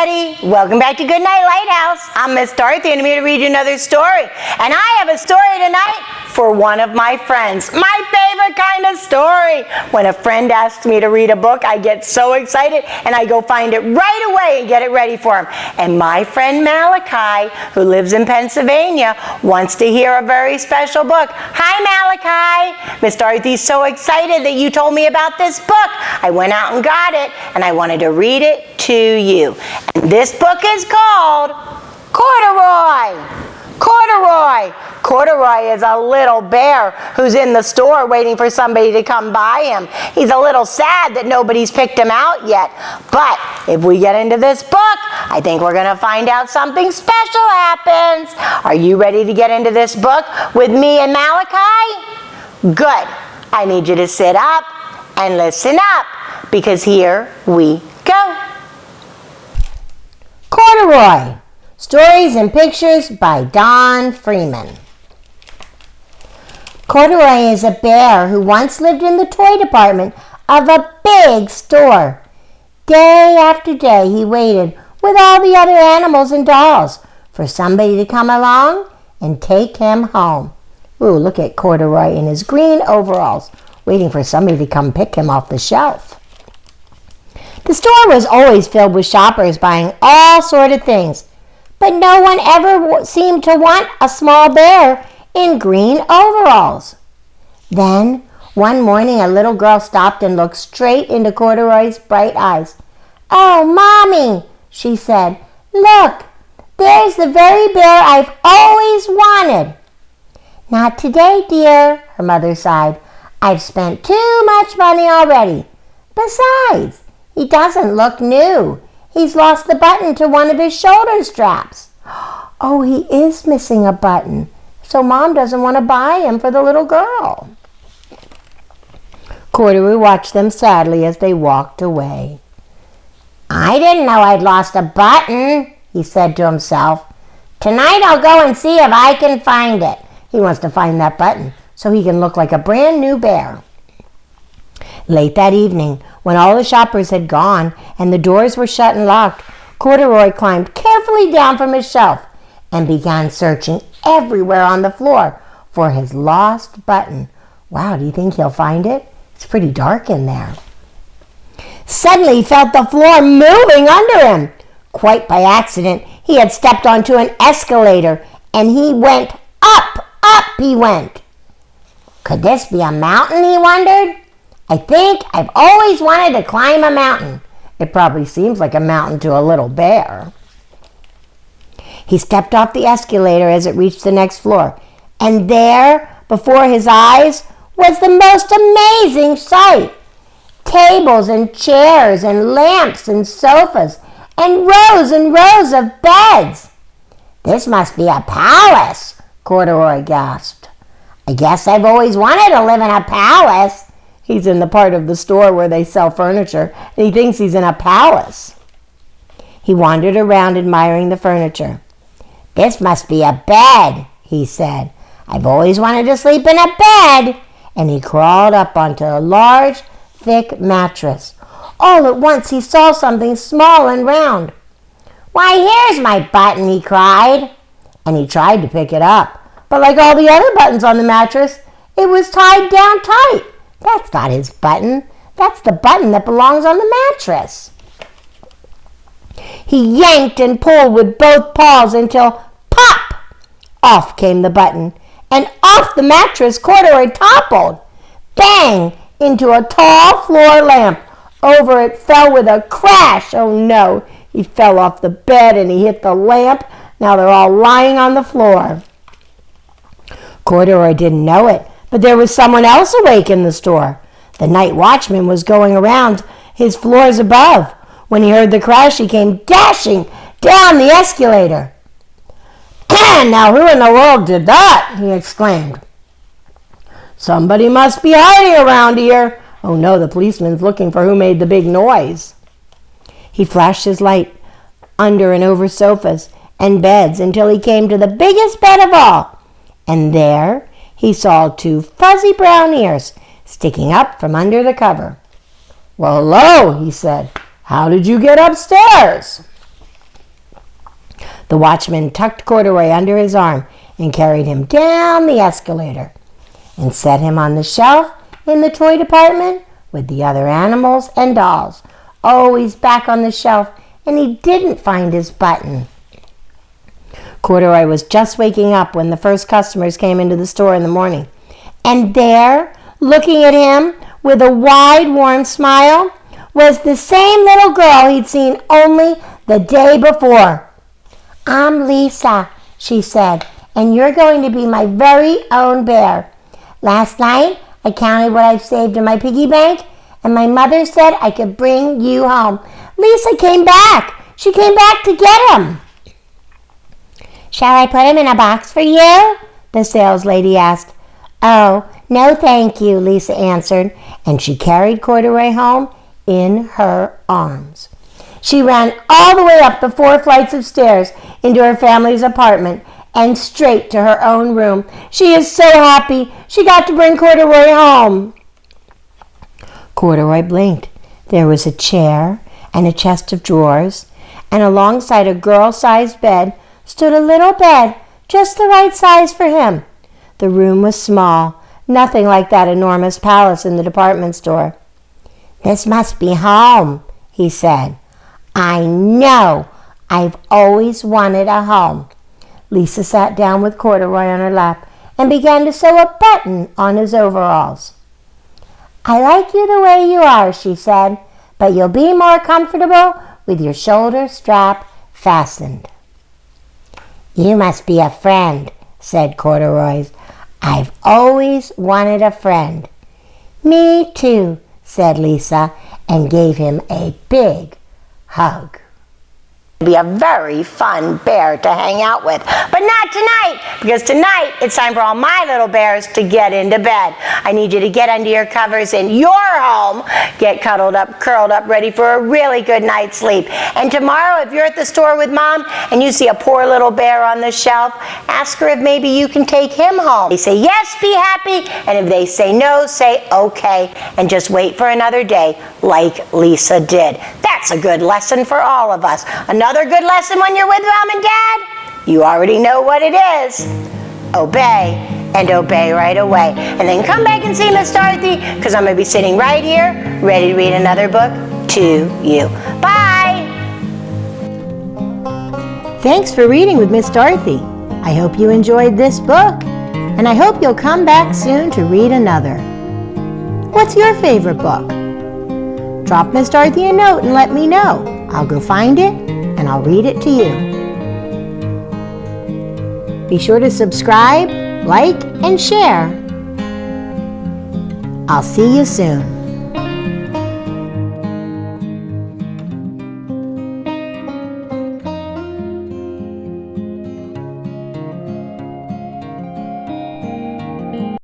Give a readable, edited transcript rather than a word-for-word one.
everybody. Welcome back to Goodnight Lighthouse. I'm Miss Dorothy and I'm here to read you another story. And I have a story tonight for one of my friends. My favorite kind of story. When a friend asks me to read a book, I get so excited and I go find it right away and get it ready for him. And my friend Malachi, who lives in Pennsylvania, wants to hear a very special book. Hi, Malachi. Miss Dorothy's so excited that you told me about this book. I went out and got it and I wanted to read it to you. And this book is called Corduroy. Corduroy. Corduroy is a little bear who's in the store waiting for somebody to come buy him. He's a little sad that nobody's picked him out yet. But if we get into this book, I think we're going to find out something special happens. Are you ready to get into this book with me and Malachi? Good. I need you to sit up and listen up because here we go. Corduroy. Stories and Pictures by Don Freeman. Corduroy is a bear who once lived in the toy department of a big store. Day after day he waited with all the other animals and dolls for somebody to come along and take him home. Ooh, look at Corduroy in his green overalls, waiting for somebody to come pick him off the shelf. The store was always filled with shoppers buying all sorts of things, but no one ever seemed to want a small bear in green overalls. Then, one morning, a little girl stopped and looked straight into Corduroy's bright eyes. "Oh, Mommy," she said, "look, there's the very bear I've always wanted." "Not today, dear," her mother sighed. "I've spent too much money already. Besides, he doesn't look new. He's lost the button to one of his shoulder straps." "Oh, he is missing a button. So Mom doesn't want to buy him for the little girl." Corduroy watched them sadly as they walked away. "I didn't know I'd lost a button," he said to himself. "Tonight I'll go and see if I can find it." He wants to find that button so he can look like a brand new bear. Late that evening, when all the shoppers had gone and the doors were shut and locked, Corduroy climbed carefully down from his shelf and began searching everywhere on the floor for his lost button. Wow, do you think he'll find it? It's pretty dark in there. Suddenly he felt the floor moving under him. Quite by accident, he had stepped onto an escalator and he went up he went. Could this be a mountain, he wondered? I think I've always wanted to climb a mountain. It probably seems like a mountain to a little bear. He stepped off the escalator as it reached the next floor, and there, before his eyes, was the most amazing sight. Tables and chairs and lamps and sofas and rows of beds. "This must be a palace," Corduroy gasped. "I guess I've always wanted to live in a palace." He's in the part of the store where they sell furniture, and he thinks he's in a palace. He wandered around admiring the furniture. "This must be a bed," he said. "I've always wanted to sleep in a bed." And he crawled up onto a large, thick mattress. All at once he saw something small and round. "Why, here's my button," he cried. And he tried to pick it up. But like all the other buttons on the mattress, it was tied down tight. That's not his button. That's the button that belongs on the mattress. He yanked and pulled with both paws until, pop! Off came the button, and off the mattress Corduroy toppled. Bang! Into a tall floor lamp. Over it fell with a crash. Oh no! He fell off the bed and he hit the lamp. Now they're all lying on the floor. Corduroy didn't know it, but there was someone else awake in the store. The night watchman was going around his floors above. When he heard the crash, he came dashing down the escalator. "Now who in the world did that?" he exclaimed. "Somebody must be hiding around here. Oh no, the policeman's looking for who made the big noise." He flashed his light under and over sofas and beds until he came to the biggest bed of all. And there he saw two fuzzy brown ears sticking up from under the cover. "Well, hello," he said. "How did you get upstairs?" The watchman tucked Corduroy under his arm and carried him down the escalator and set him on the shelf in the toy department with the other animals and dolls. Oh, he's back on the shelf, and he didn't find his button. Corduroy was just waking up when the first customers came into the store in the morning. And there, looking at him with a wide, warm smile, was the same little girl he'd seen only the day before. "I'm Lisa," she said, "and you're going to be my very own bear. Last night, I counted what I've saved in my piggy bank, and my mother said I could bring you home." Lisa came back. She came back to get him. "Shall I put him in a box for you?" the sales lady asked. "Oh, no thank you," Lisa answered, and she carried Corduroy home in her arms. She ran all the way up the 4 flights of stairs into her family's apartment and straight to her own room. She is so happy she got to bring Corduroy home. Corduroy blinked. There was a chair and a chest of drawers, and alongside a girl-sized bed stood a little bed, just the right size for him. The room was small, nothing like that enormous palace in the department store. "This must be home," he said. "I know. I've always wanted a home." Lisa sat down with Corduroy on her lap and began to sew a button on his overalls. "I like you the way you are," she said, "but you'll be more comfortable with your shoulder strap fastened." "You must be a friend," said Corduroy. "I've always wanted a friend." "Me too," said Lisa, and gave him a big hug. Be a very fun bear to hang out with, but not tonight, because tonight it's time for all my little bears to get into bed. I need you to get under your covers in your home, get cuddled up, curled up, ready for a really good night's sleep. And tomorrow, if you're at the store with Mom and you see a poor little bear on the shelf, ask her if maybe you can take him home. They say yes, be happy, and if they say no, say okay, and just wait for another day like Lisa did. That's a good lesson for all of us. Another good lesson when you're with Mom and Dad? You already know what it is. Obey, and obey right away. And then come back and see Miss Dorothy, because I'm going to be sitting right here, ready to read another book to you. Bye! Thanks for reading with Miss Dorothy. I hope you enjoyed this book, and I hope you'll come back soon to read another. What's your favorite book? Drop Miss Dorothy a note and let me know. I'll go find it and I'll read it to you. Be sure to subscribe, like, and share. I'll see you soon.